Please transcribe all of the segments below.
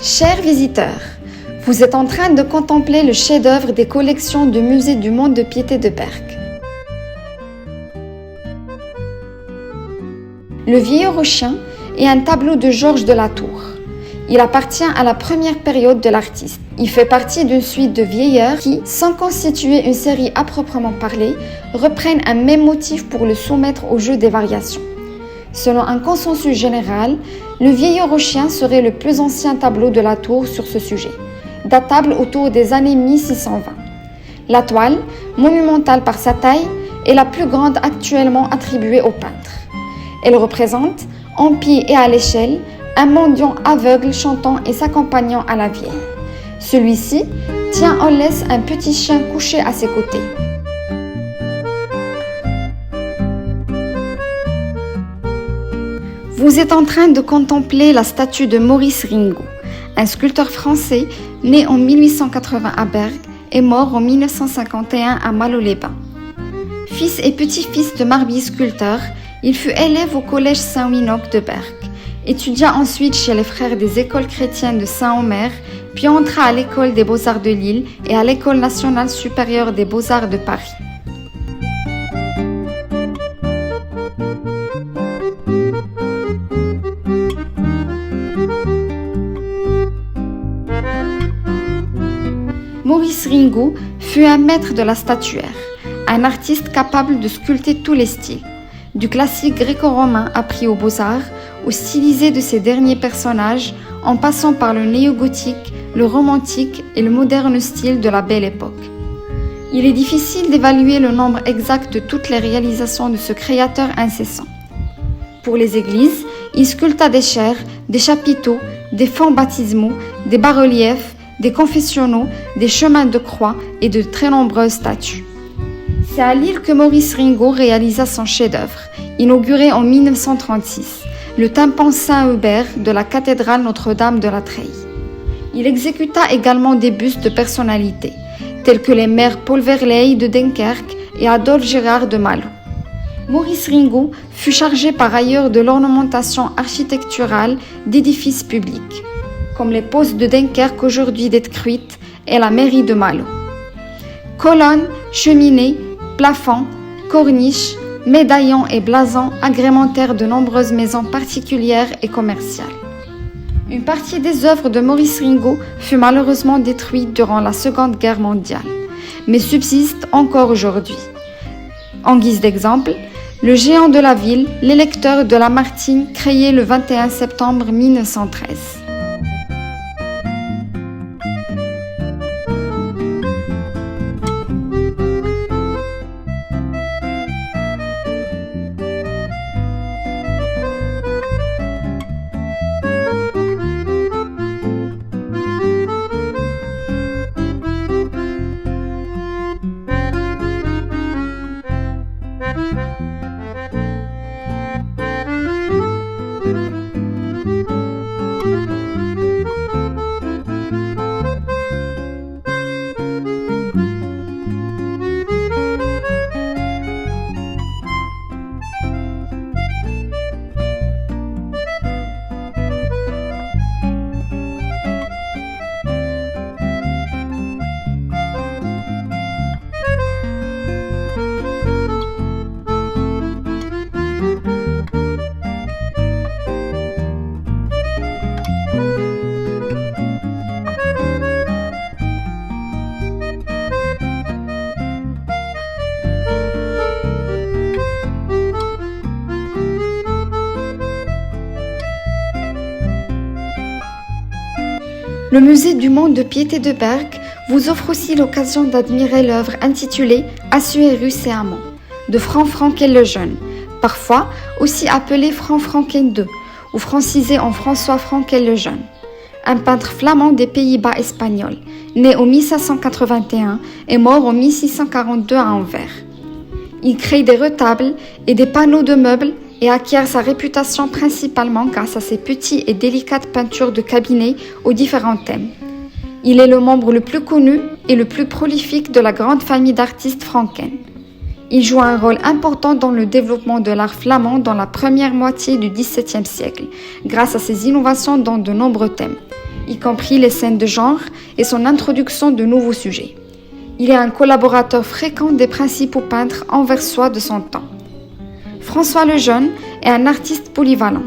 Chers visiteurs, vous êtes en train de contempler le chef-d'œuvre des collections du Musée du Monde de Piété de Berck. Le Vieilleur aux chiens est un tableau de Georges de la Tour. Il appartient à la première période de l'artiste. Il fait partie d'une suite de vieilleurs qui, sans constituer une série à proprement parler, reprennent un même motif pour le soumettre au jeu des variations. Selon un consensus général, le Vieilleur aux chiens serait le plus ancien tableau de la Tour sur ce sujet, datable autour des années 1620. La toile, monumentale par sa taille, est la plus grande actuellement attribuée au peintre. Elle représente, en pied et à l'échelle, un mendiant aveugle chantant et s'accompagnant à la vieille. Celui-ci tient en laisse un petit chien couché à ses côtés. Vous êtes en train de contempler la statue de Maurice Ringot, un sculpteur français né en 1880 à Berck et mort en 1951 à Malo-les-Bains. Fils et petit-fils de marbrier sculpteur, il fut élève au collège Saint-Winoc de Berck, étudia ensuite chez les frères des écoles chrétiennes de Saint-Omer, puis entra à l'école des beaux-arts de Lille et à l'école nationale supérieure des beaux-arts de Paris. Maurice Ringot fut un maître de la statuaire, un artiste capable de sculpter tous les styles, du classique gréco-romain appris aux beaux-arts au stylisé de ses derniers personnages, en passant par le néo-gothique, le romantique et le moderne style de la Belle Époque. Il est difficile d'évaluer le nombre exact de toutes les réalisations de ce créateur incessant. Pour les églises, il sculpta des chaires, des chapiteaux, des fonds baptismaux, des bas-reliefs, des confessionnaux, des chemins de croix et de très nombreuses statues. C'est à Lille que Maurice Ringot réalisa son chef-d'œuvre, inauguré en 1936, le tympan Saint-Hubert de la cathédrale Notre-Dame de la Treille. Il exécuta également des bustes de personnalités, tels que les maires Paul Verlaine de Dunkerque et Adolphe Gérard de Malo. Maurice Ringot fut chargé par ailleurs de l'ornementation architecturale d'édifices publics, comme les postes de Dunkerque aujourd'hui détruites et la mairie de Malo. Colonnes, cheminées, plafonds, corniches, médaillons et blasons agrémentèrent de nombreuses maisons particulières et commerciales. Une partie des œuvres de Maurice Ringot fut malheureusement détruite durant la Seconde Guerre mondiale, mais subsiste encore aujourd'hui. En guise d'exemple, le géant de la ville, l'électeur de Lamartine, créé le 21 septembre 1913. Le Musée du Monde de Piété de Berck vous offre aussi l'occasion d'admirer l'œuvre intitulée Assuérus et Amant de Franck Frankel le Jeune, parfois aussi appelé Franck Franken II ou francisé en François Frankel le Jeune, un peintre flamand des Pays-Bas espagnols, né en 1581 et mort en 1642 à Anvers. Il crée des retables et des panneaux de meubles et acquiert sa réputation principalement grâce à ses petites et délicates peintures de cabinet aux différents thèmes. Il est le membre le plus connu et le plus prolifique de la grande famille d'artistes Franken. Il joue un rôle important dans le développement de l'art flamand dans la première moitié du XVIIe siècle, grâce à ses innovations dans de nombreux thèmes. y compris les scènes de genre et son introduction de nouveaux sujets. Il est un collaborateur fréquent des principaux peintres anversois de son temps. François Lejeune est un artiste polyvalent.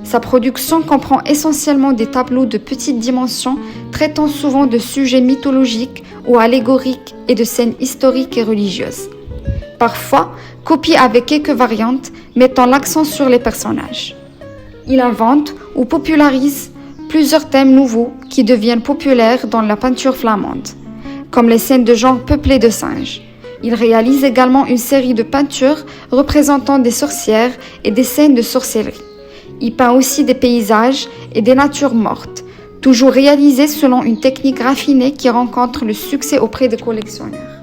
Sa production comprend essentiellement des tableaux de petite dimension traitant souvent de sujets mythologiques ou allégoriques et de scènes historiques et religieuses. Parfois, copiés avec quelques variantes mettant l'accent sur les personnages. Il invente ou popularise plusieurs thèmes nouveaux qui deviennent populaires dans la peinture flamande, comme les scènes de genre peuplées de singes. Il réalise également une série de peintures représentant des sorcières et des scènes de sorcellerie. Il peint aussi des paysages et des natures mortes, toujours réalisées selon une technique raffinée qui rencontre le succès auprès des collectionneurs.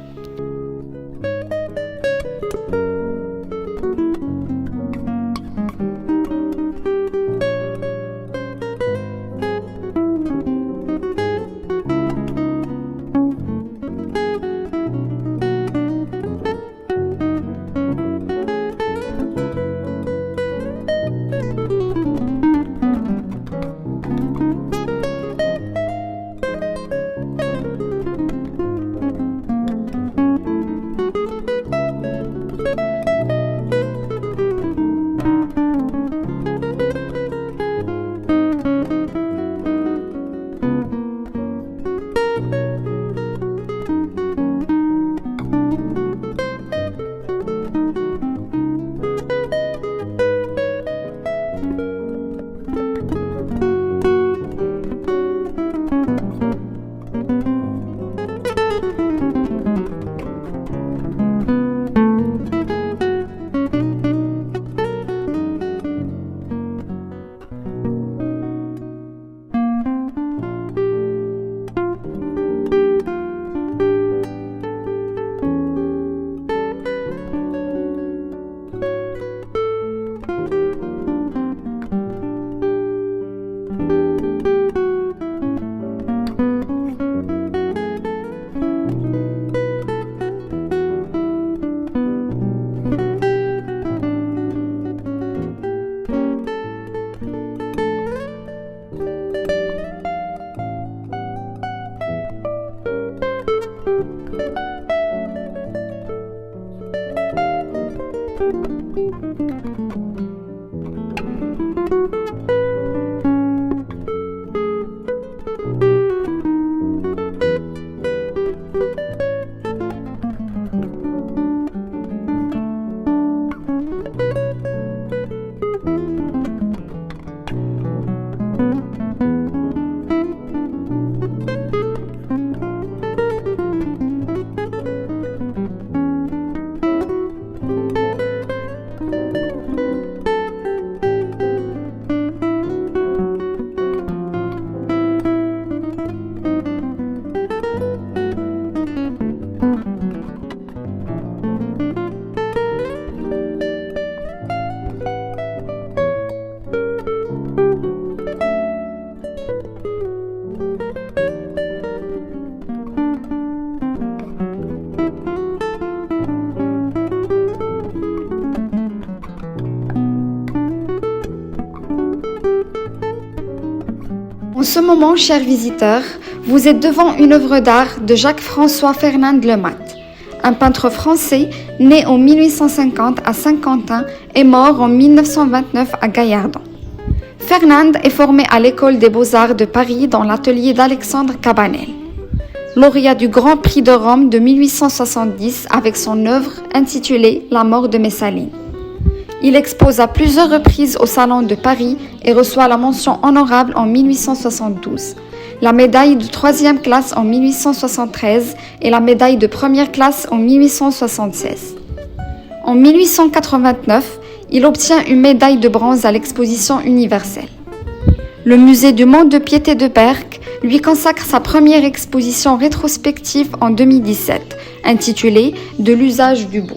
En ce moment, chers visiteurs, vous êtes devant une œuvre d'art de Jacques-François Fernand Lemat, un peintre français né en 1850 à Saint-Quentin et mort en 1929 à Gallardon. Fernand est formé à l'École des Beaux-Arts de Paris dans l'atelier d'Alexandre Cabanel. Lauréat du Grand Prix de Rome de 1870 avec son œuvre intitulée La mort de Messaline. Il expose à plusieurs reprises au Salon de Paris et reçoit la mention honorable en 1872, la médaille de 3e classe en 1873 et la médaille de 1re classe en 1876. En 1889, il obtient une médaille de bronze à l'exposition universelle. Le musée du Mont de Piété de Berck lui consacre sa première exposition rétrospective en 2017, intitulée « De l'usage du beau ».